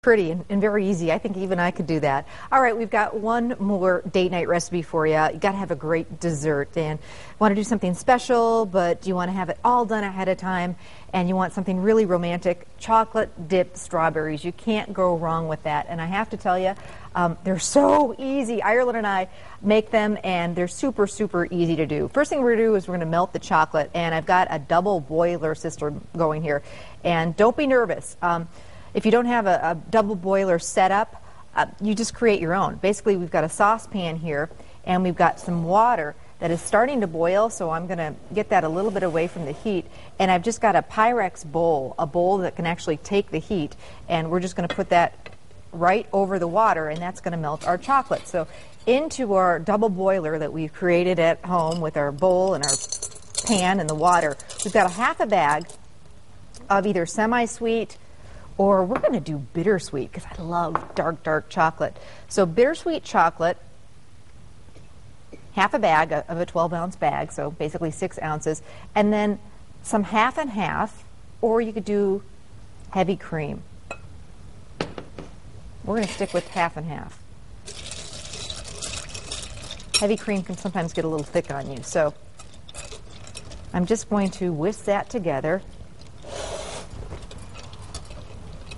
Pretty and very easy. I think even I could do that. All right, we've got one more date night recipe for you. You got to have a great dessert and want to do something special, but you want to have it all done ahead of time and you want something really romantic. Chocolate dipped strawberries. You can't go wrong with that. And I have to tell you, they're so easy. Ireland and I make them and they're super, super easy to do. First thing we're going to do is we're going to melt the chocolate, and I've got a double boiler system going here. And don't be nervous. If you don't have a double boiler set up, you just create your own. Basically, we've got a saucepan here, and we've got some water that is starting to boil, so I'm going to get that a little bit away from the heat. And I've just got a Pyrex bowl, a bowl that can actually take the heat, and we're just going to put that right over the water, and that's going to melt our chocolate. So into our double boiler that we've created at home with our bowl and our pan and the water, we've got a half a bag of either semi-sweet, or we're going to do bittersweet because I love dark chocolate. So bittersweet chocolate, half a bag of a 12-ounce bag, so basically 6 ounces, and then some half and half, or you could do heavy cream. We're going to stick with half and half. Heavy cream can sometimes get a little thick on you, so I'm just going to whisk that together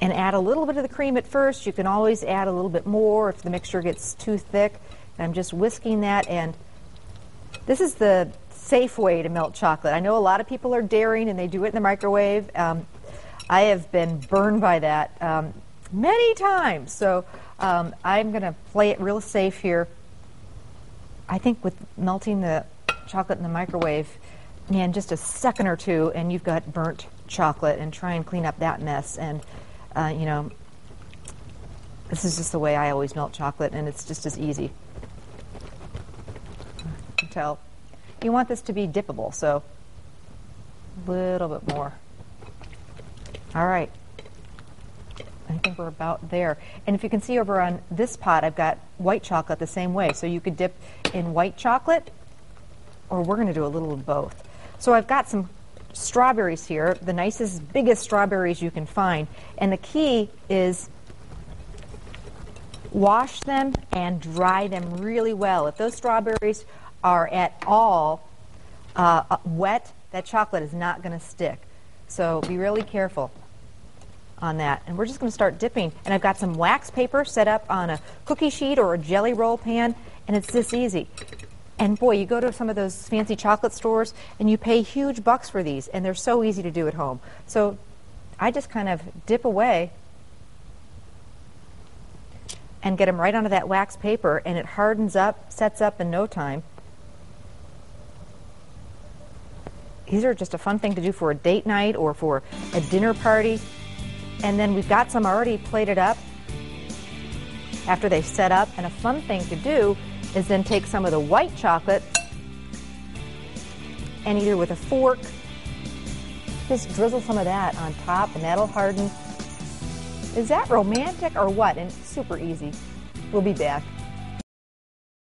and add a little bit of the cream at first. You can always add a little bit more if the mixture gets too thick. And I'm just whisking that, and this is the safe way to melt chocolate. I know a lot of people are daring and they do it in the microwave. I have been burned by that many times, so I'm going to play it real safe here. I think with melting the chocolate in the microwave, man, just a second or two and you've got burnt chocolate, and try and clean up that mess. And you know, this is just the way I always melt chocolate, and it's just as easy. You can tell. You want this to be dippable, so a little bit more. All right. I think we're about there. And if you can see over on this pot, I've got white chocolate the same way. So you could dip in white chocolate, or we're going to do a little of both. So I've got some strawberries here, the nicest, biggest strawberries you can find. And the key is wash them and dry them really well. If those strawberries are at all wet, that chocolate is not going to stick. So be really careful on that. And we're just going to start dipping. And I've got some wax paper set up on a cookie sheet or a jelly roll pan, and it's this easy. And boy, you go to some of those fancy chocolate stores and you pay huge bucks for these, and they're so easy to do at home. So I just kind of dip away and get them right onto that wax paper, and it hardens up, sets up in no time. These are just a fun thing to do for a date night or for a dinner party. And then we've got some already plated up after they've set up, and a fun thing to do is then take some of the white chocolate and either with a fork, just drizzle some of that on top, and that'll harden. Is that romantic or what? And it's super easy. We'll be back.